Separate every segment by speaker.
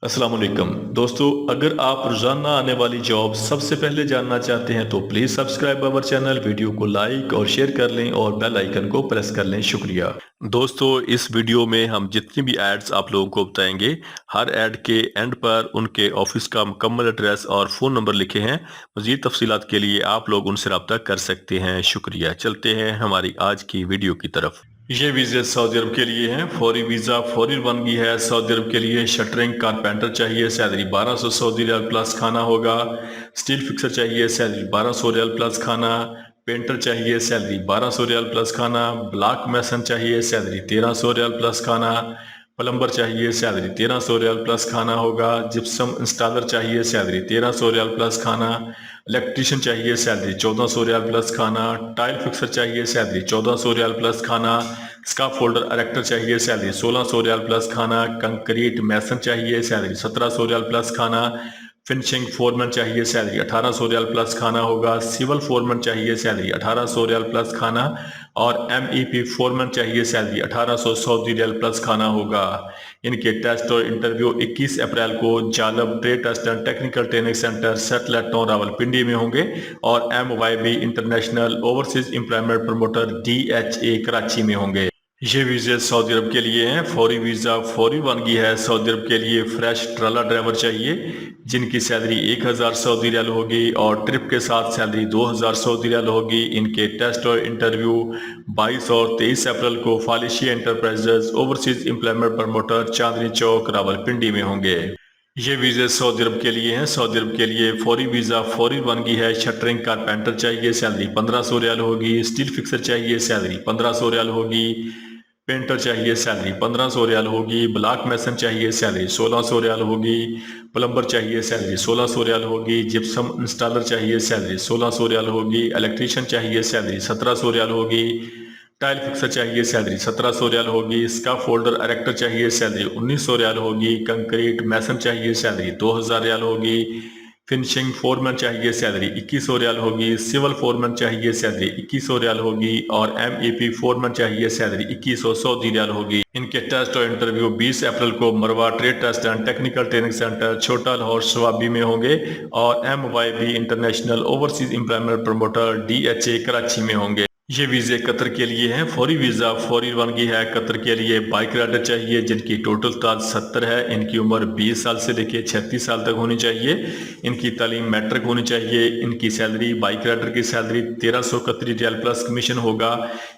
Speaker 1: अस्सलाम वालेकुम दोस्तों, अगर आप रोजाना आने वाली जॉब सबसे पहले जानना चाहते हैं तो please subscribe our channel, video को लाइक और शेयर कर लें और बेल आइकन को प्रेस कर लें। शुक्रिया दोस्तों। इस वीडियो में हम जितनी भी एड्स आप लोगों को बताएंगे, हर एड के एंड पर उनके ऑफिस का मुकम्मल एड्रेस और फ़ोन नंबर लिखे हैं। मज़ीद तफसीलात के लिए आप लोग उनसे रब्ता कर सकते हैं। शुक्रिया। चलते हैं हमारी आज की वीडियो की तरफ। ये वीज़ा सऊदी अरब के लिए हैं। फौरी वीज़ा फौरी रवानगी है। सऊदी अरब के लिए शटरिंग कारपेंटर चाहिए, सैलरी 1200 सऊदी रियाल प्लस खाना होगा। स्टील फिक्सर चाहिए, सैलरी 1200 रियाल प्लस खाना। पेंटर चाहिए, सैलरी 1200 रियाल प्लस खाना। ब्लॉक मैसन चाहिए, सैलरी 1300 रियाल प्लस खाना। प्लम्बर चाहिए, सैलरी 1300 रियाल प्लस खाना होगा। जिप्सम इंस्टॉलर चाहिए, सैलरी 1300 रियाल प्लस खाना। इलेक्ट्रीशियन चाहिए, सैलरी 1400 रियाल प्लस खाना। टाइल फिक्सर चाहिए, सैलरी 1400 रियाल प्लस खाना। स्काफ फोल्डर एरेक्टर चाहिए, सैलरी 1600 रियाल प्लस खाना। कंक्रीट मैसन चाहिए, सैलरी 1700 रियाल प्लस खाना। फिनिशिंग फोरमैन चाहिए, सैलरी 1800 रियाल प्लस खाना होगा। सिविल फोरमैन चाहिए, सैलरी 1800 रियाल प्लस खाना। और MEP फोरमैन चाहिए, सैलरी 1800 सऊदी रियाल प्लस खाना होगा। इनके टेस्ट और इंटरव्यू 21 अप्रैल को जालब trade test and technical training centre satellite town Rawalpindi में होंगे और MYB international overseas employment promoter DHA Karachi में होंगे। ये वीज़े सऊदी अरब के लिए हैं। फौरी वीज़ा फौरी वानगी है। सऊदी अरब के लिए फ्रेश ट्रला ड्राइवर चाहिए जिनकी सैलरी 1000 सऊदी रियाल होगी और ट्रिप के साथ सैलरी 2000 सऊदी रियाल होगी। इनके टेस्ट और इंटरव्यू 22 और 23 अप्रैल को फालिशिया enterprises overseas employment promoter Chandni Chowk Rawalpindi में होंगे। ये वीज़े सऊदी अरब के लिए हैं। सऊदी अरब के लिए फौरी वीज़ा फौरी वानगी है। शटरिंग कारपेंटर चाहिए, सैलरी 1500 रियाल होगी। स्टील फिक्सर चाहिए, सैलरी 1500 रियाल होगी। पेंटर चाहिए, सैलरी 1500 रियाल होगी। ब्लॉक मैसन चाहिए, सैलरी 1600 रियाल होगी। प्लम्बर चाहिए, सैलरी 1600 रियाल होगी। जिप्सम इंस्टॉलर चाहिए, सैलरी 1600 रियाल होगी। इलेक्ट्रीशियन चाहिए, सैलरी 1700 रियाल होगी। टाइल फिक्सर चाहिए, सैलरी 1700 रियाल होगी। स्काफ फोल्डर एरेक्टर चाहिए, सैलरी 1900 रियाल होगी। कंक्रीट मैसन चाहिए, सैलरी 2000 रियाल होगी। फिनिशिंग फोरमैन चाहिए, सैलरी 2100 रियाल होगी। सिविल फोरमैन चाहिए, सैलरी 2100 रियाल होगी। और MEP फोरमैन चाहिए, सैलरी 2100 सऊदी रियाल होगी। इनके टेस्ट और इंटरव्यू 20 अप्रैल को मरवा trade test and technical training centre छोटा लाहौर सवाबी में होंगे और MYB international overseas employment promoter DHA Karachi में होंगे। ये वीज़े कतर के लिए हैं। फौरी वीज़ा फौरी रवानगी है। कतर के लिए बाइक राइडर चाहिए जिनकी टोटल ताज 70 है। इनकी उम्र 20 साल से लेकर 36 साल तक होनी चाहिए। इनकी तालीम मैट्रिक होनी चाहिए। इनकी सैलरी बाइक राइडर की सैलरी 1331 रियाल प्लस कमीशन होगा।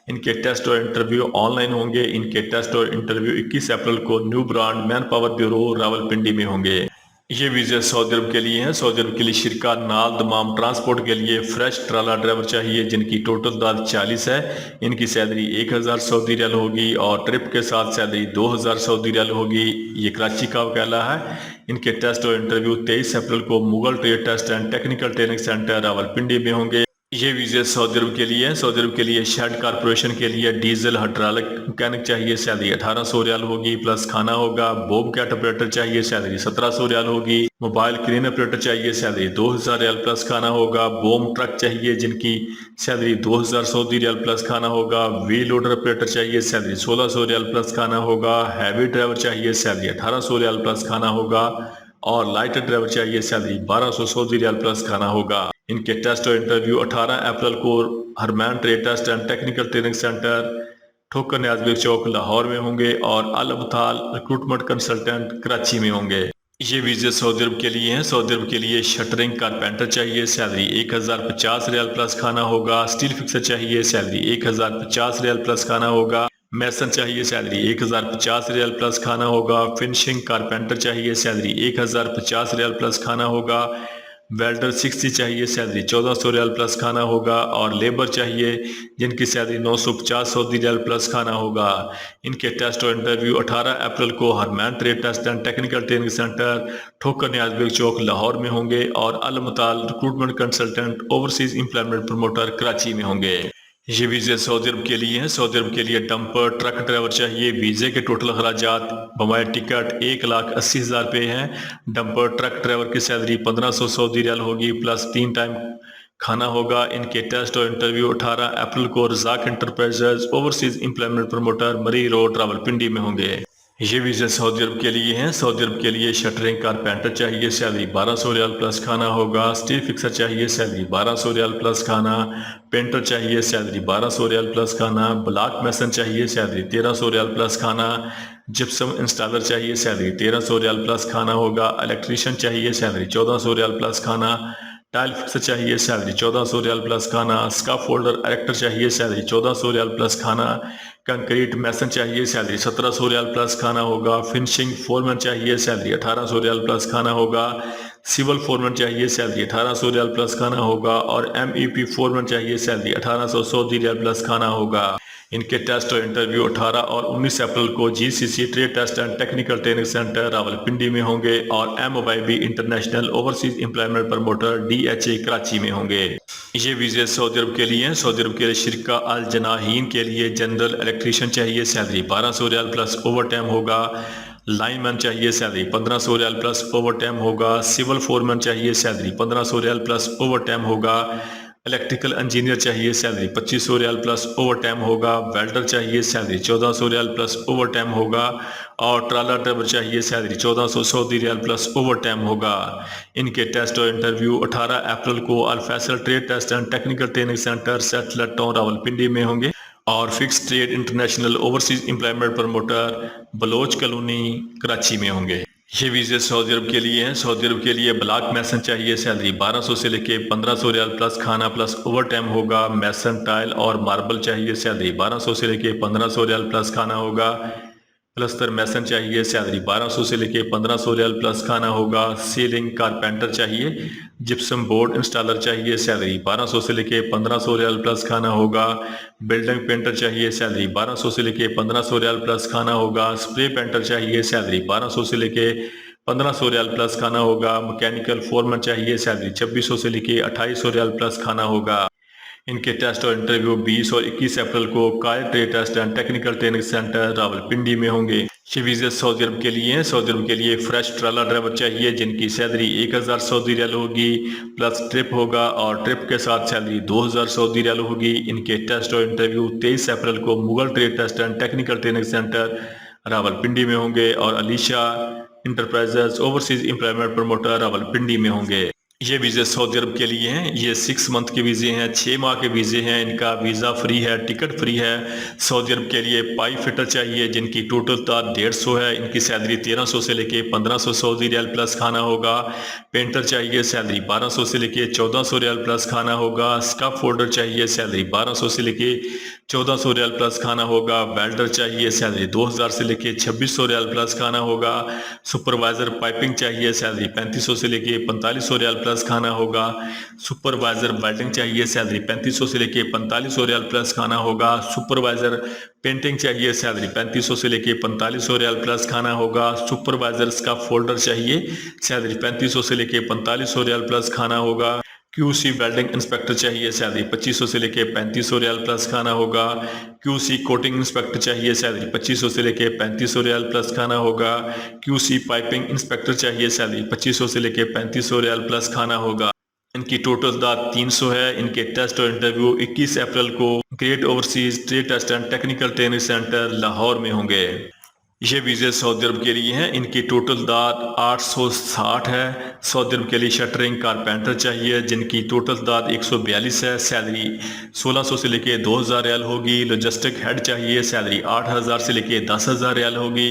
Speaker 1: इनके टेस्ट और इंटरव्यू ऑनलाइन होंगे। इनके टेस्ट और इंटरव्यू 21 अप्रैल को new brand man power bureau Rawalpindi में होंगे। ये वीज़े सऊदी अरब के लिए हैं। सऊदी अरब के लिए शिरका नाल दमाम ट्रांसपोर्ट के लिए फ्रेश ट्राला ड्राइवर चाहिए जिनकी टोटल दाद 40 है। इनकी सैलरी 1000 सऊदी रियाल होगी और ट्रिप के साथ सैलरी 2000 सऊदी रियाल होगी। ये कराची का वकाला है। इनके टेस्ट और इंटरव्यू 23 अप्रैल को Mughal trade test and technical training centre Rawalpindi में होंगे। ये वीज़े सऊदी अरब के लिए हैं। सऊदी अरब के लिए शेड कारपोरेशन के लिए डीजल हाइड्रोलिक मैकेनिक चाहिए, सैलरी 1800 रियाल होगी प्लस खाना होगा। बोब कैट ऑपरेटर चाहिए, सैलरी 1700 रियाल होगी। मोबाइल क्रेन ऑपरेटर चाहिए, सैलरी 2000 रियाल प्लस खाना होगा। बोम ट्रक चाहिए जिनकी सैलरी 2000 सऊदी रियाल प्लस खाना होगा। व्हील लोडर ऑपरेटर चाहिए, सैलरी 1600 रियाल प्लस खाना होगा। हैवी ड्राइवर चाहिए, सैलरी 1800 रियाल प्लस खाना होगा। और लाइट ड्राइवर चाहिए, सैलरी 1200 सऊदी रियाल प्लस खाना होगा। इनके टेस्ट और इंटरव्यू 18 अप्रैल को हरमैन trade test and technical training centre Thokar Niaz Chowk Lahore में होंगे और अल अबताल रिक्रूटमेंट कंसल्टेंट कराची में होंगे। ये वीज़े सऊदी अरब के लिए हैं। सऊदी अरब के लिए शटरिंग कारपेंटर चाहिए, सैलरी 1050 रियाल प्लस खाना होगा। स्टील फिक्सर चाहिए, सैलरी 1050 रियाल प्लस खाना होगा। मैसन चाहिए, सैलरी 1050 रियाल प्लस खाना होगा। फिनिशिंग कारपेंटर चाहिए, सैलरी 1050 रियाल प्लस खाना होगा। वेल्डर 60 चाहिए, सैलरी 1400 रियाल प्लस खाना होगा। और लेबर चाहिए जिनकी सैलरी 950 सऊदी रियाल प्लस खाना होगा। इनके टेस्ट और इंटरव्यू 18 अप्रैल को हरमैन trade test and technical training centre Thokar Niaz Chowk Lahore में होंगे और अल मुताल recruitment consultant overseas employment promoter Karachi में होंगे। ये वीज़े सऊदी अरब के लिए हैं। सऊदी अरब के लिए डंपर ट्रक ड्राइवर चाहिए। वीज़े के टोटल अखराजात बमाए टिकट 1,80,000 रुपये हैं। डंपर ट्रक ड्राइवर की सैलरी 1500 सऊदी रियाल होगी प्लस 3 टाइम खाना होगा। इनके टेस्ट और इंटरव्यू 18 अप्रैल को Razzaq enterprises overseas employment promoter Murree Road Rawalpindi में होंगे। ये वीज़ा सऊदी अरब के लिए हैं। सऊदी अरब के लिए शटरिंग कारपेंटर चाहिए, सैलरी 1200 रियाल प्लस खाना होगा। स्टील फिक्सर चाहिए, सैलरी 1200 रियाल प्लस खाना। पेंटर चाहिए, सैलरी 1200 रियाल प्लस खाना। ब्लॉक मैसन चाहिए, सैलरी 1300 रियाल प्लस खाना। जिप्सम इंस्टॉलर चाहिए, सैलरी 1300 रियाल प्लस खाना होगा। इलेक्ट्रीशियन चाहिए, सैलरी 1400 रियाल प्लस खाना। टाइल फिक्सर चाहिए, सैलरी 1400 रियाल प्लस खाना। स्काफ फोल्डर एरेक्टर चाहिए, सैलरी 1400 रियाल प्लस खाना। कंक्रीट मैसन चाहिए, सैलरी 1700 रियाल प्लस खाना होगा। फिनिशिंग फोरमैन चाहिए, सैलरी 1800 रियाल प्लस खाना होगा। सिविल फोरमैन चाहिए, सैलरी 1800 रियाल प्लस खाना होगा। और MEP फोरमैन चाहिए, सैलरी 1800 सऊदी रियाल प्लस खाना होगा। इनके टेस्ट और इंटरव्यू 18 और 19 अप्रैल को GCC trade test and technical training centre Rawalpindi में होंगे और MYB international overseas employment promoter DHA Karachi में होंगे। ये वीज़े सऊदी अरब के लिए हैं। सऊदी अरब के लिए शिरका अल जनाहीन के लिए जनरल इलेक्ट्रीशियन चाहिए, सैलरी 1200 रियाल प्लस ओवर टाइम होगा। लाइनमैन चाहिए, सैलरी 1500 रियाल प्लस ओवर टाइम होगा। सिविल फोरमैन चाहिए, सैलरी 1500 रियाल प्लस ओवर टाइम होगा। इलेक्ट्रिकल इंजीनियर चाहिए, सैलरी 2500 रियाल प्लस ओवर टाइम होगा। वेल्डर चाहिए, सैलरी 1400 रियाल प्लस ओवर टाइम होगा। और ट्राला ड्राइवर चाहिए, सैलरी 1400 सऊदी रियाल प्लस ओवर टाइम होगा। इनके टेस्ट और इंटरव्यू 18 अप्रैल को अल फैसल trade test and technical training centre satellite town Rawalpindi में होंगे और fix trade international overseas employment promoter Baloch colony Karachi में होंगे। ये वीज़े सऊदी अरब के लिए हैं। सऊदी अरब के लिए ब्लॉक मैसन चाहिए, सैलरी 1200 से लेके 1500 रियाल प्लस खाना प्लस ओवर टाइम होगा। मैसन टाइल और मार्बल चाहिए, सैलरी 1200 से लेके 1500 रियाल प्लस खाना होगा। प्लस्तर मैसन चाहिए, सैलरी 1200 से लेके 1500 रियाल प्लस खाना होगा। सीलिंग कारपेंटर चाहिए। जिप्सम बोर्ड इंस्टॉलर चाहिए, सैलरी 1200 से लेके 1500 रियाल प्लस खाना होगा। बिल्डिंग पेंटर चाहिए, सैलरी 1200 से लेके 1500 रियाल प्लस खाना होगा। स्प्रे पेंटर चाहिए, सैलरी 1200 से लेके 1500 रियाल प्लस खाना होगा। मैकेनिकल फोरमैन चाहिए, सैलरी 2600 से लेके 2800 रियाल प्लस खाना होगा। इनके टेस्ट और इंटरव्यू 20 और 21 अप्रैल को कायर trade test and technical training centre Rawalpindi में होंगे। ये वीज़े सऊदी अरब के लिए हैं। सऊदी अरब के लिए फ्रेश ट्राला ड्राइवर चाहिए जिनकी सैलरी 1000 सऊदी रियाल होगी प्लस ट्रिप होगा और ट्रिप के साथ सैलरी 2000 सऊदी रियाल होगी। इनके टेस्ट और इंटरव्यू 23 अप्रैल को Mughal trade test and technical training centre Rawalpindi में होंगे और Alisha enterprises overseas employment promoter Rawalpindi में होंगे। ये वीज़े सऊदी अरब के लिए हैं। ये 6 मंथ के वीज़े हैं, 6 माह के वीज़े हैं। इनका वीज़ा फ्री है, टिकट फ्री है। सऊदी अरब के लिए पाइप फिटर चाहिए जिनकी टोटल तादाद 150 है। इनकी सैलरी 1300 से लेके 1500 सऊदी रियाल प्लस खाना होगा। पेंटर चाहिए, सैलरी 1200 से लेके 1400 रियाल प्लस खाना होगा। स्काफ फोल्डर चाहिए, सैलरी 1200 से लेके 1400 रियाल प्लस खाना होगा। वेल्डर चाहिए, सैलरी 2000 से लेके 2600 रियाल प्लस खाना होगा। सुपरवाइजर पाइपिंग चाहिए, सैलरी 3500 से लेके 4500 रियाल प्लस खाना होगा। सुपरवाइजर वेल्डिंग चाहिए, सैलरी 3500 से लेके 4500 रियाल प्लस खाना होगा। सुपरवाइजर पेंटिंग चाहिए, सैलरी 3500 से लेके 4500 रियाल प्लस खाना होगा। सुपरवाइजर का फोल्डर चाहिए, सैलरी 3500 से लेके 4500 रियाल प्लस खाना होगा। QC वेल्डिंग इंस्पेक्टर चाहिए, सैलरी 2500 से लेके 3500 रियाल प्लस खाना होगा। QC कोटिंग इंस्पेक्टर चाहिए, सैलरी 2500 से लेके 3500 रियाल प्लस खाना होगा। QC पाइपिंग इंस्पेक्टर चाहिए, सैलरी 2500 से लेके 3500 रियाल प्लस खाना होगा। इनकी टोटल दाद 300 है। इनके टेस्ट और इंटरव्यू 21 अप्रैल को great overseas trade test and technical training centre Lahore में होंगे। ये वीज़े सऊदी अरब के लिए हैं। इनकी टोटल दाद 860 है। सऊदी अरब के लिए शटरिंग कारपेंटर चाहिए जिनकी टोटल दाद 142 है। सैलरी 1600 से लेके 2000 रियाल होगी। लॉजिस्टिक हेड चाहिए, सैलरी 8000 से लेके 10000 रियाल होगी।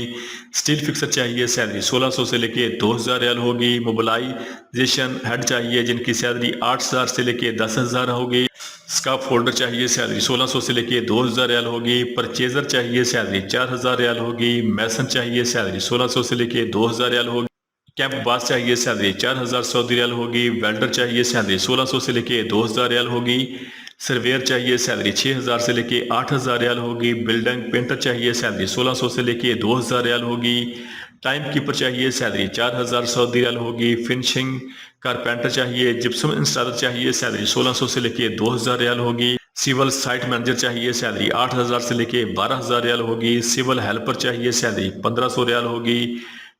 Speaker 1: स्टील फिक्सर चाहिए, सैलरी 1600 से लेके 2000 रियाल होगी। मोबिलाइजेशन हेड चाहिए जिनकी सैलरी 8000 से लेके 10000 होगी। स्काफ फोल्डर चाहिए, सैलरी 1600 से लेके 2000 रियाल होगी। परचेजर चाहिए, सैलरी 4000 रियाल होगी। मैसन चाहिए, सैलरी 1600 से लेके 2000 रियाल होगी। कैंप बास चाहिए, सैलरी 4000 सऊदी रियाल होगी। वेल्डर चाहिए, सैलरी 1600 से लेके 2000 रियाल होगी। सर्वेयर चाहिए, सैलरी 6000 से लेके 8000 रियाल होगी। बिल्डिंग पेंटर चाहिए, सैलरी 1600 से लेके 2000 रियाल होगी। टाइम कीपर चाहिए, सैलरी 4000 सऊदी रियाल होगी। फिनिशिंग कारपेंटर चाहिए। जिप्सम इंस्टॉलर चाहिए, सैलरी 1600 से लेके 2000 रियाल होगी। सिविल साइट मैनेजर चाहिए, सैलरी 8000 से लेके 12000 रियाल होगी। सिविल हेल्पर चाहिए, सैलरी 1500 रियाल होगी।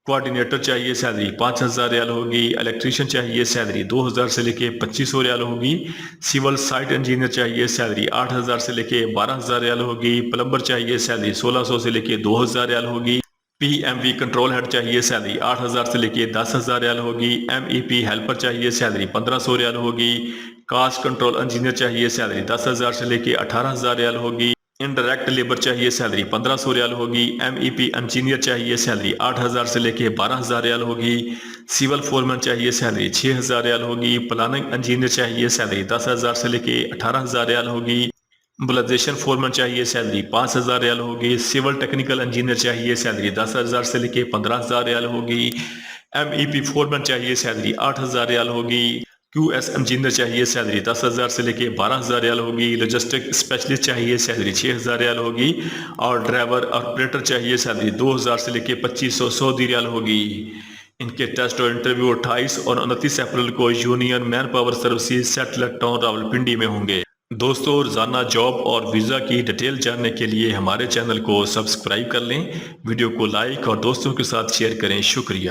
Speaker 1: कोऑर्डिनेटर चाहिए, सैलरी 5000 रियाल होगी। इलेक्ट्रीशियन चाहिए, सैलरी 2000 से लेके 2500 रियाल होगी। सिविल साइट इंजीनियर चाहिए, सैलरी 8000 से लेके 12000 रियाल होगी। प्लम्बर चाहिए, सैलरी 1600 से लेके 2000 रियाल होगी। PMV कंट्रोल हेड चाहिए, सैलरी 8,000 से लेके 10,000 रियाल होगी। MEP हेल्पर चाहिए, सैलरी 1,500 रियाल होगी। कास्ट कंट्रोल इंजीनियर चाहिए, सैलरी 10,000 से लेके 18,000 रियाल होगी। इनडायरेक्ट लेबर चाहिए, सैलरी 1,500 रियाल होगी। MEP इंजीनियर चाहिए, सैलरी 8,000 से लेके 12,000 रियाल होगी। सिविल फोरमैन चाहिए, सैलरी 6,000 रियाल होगी। प्लानिंग इंजीनियर चाहिए, सैलरी 10,000 से लेके 18,000 रियाल होगी। मोबिलाइजेशन फोरमैन चाहिए, सैलरी 5,000 रियाल होगी। सिविल टेक्निकल इंजीनियर चाहिए, सैलरी 10,000 से लेके 15,000 रियाल होगी। MEP फोरमैन चाहिए, सैलरी 8,000 रियाल होगी। QS इंजीनियर चाहिए, सैलरी 10,000 से लेके 12,000 रियाल होगी। लॉजिस्टिक स्पेशलिस्ट चाहिए, सैलरी 6,000 रियाल होगी। और ड्राइवर ऑपरेटर चाहिए, सैलरी 2,000 से लेके 2,500 सऊदी रियाल होगी। इनके टेस्ट और इंटरव्यू 28 और 29 अप्रैल को union manpower services Satellite town Rawalpindi में होंगे। दोस्तों, रोजाना जॉब और वीज़ा की डिटेल जानने के लिए हमारे चैनल को सब्सक्राइब कर लें, वीडियो को लाइक और दोस्तों के साथ शेयर करें। शुक्रिया।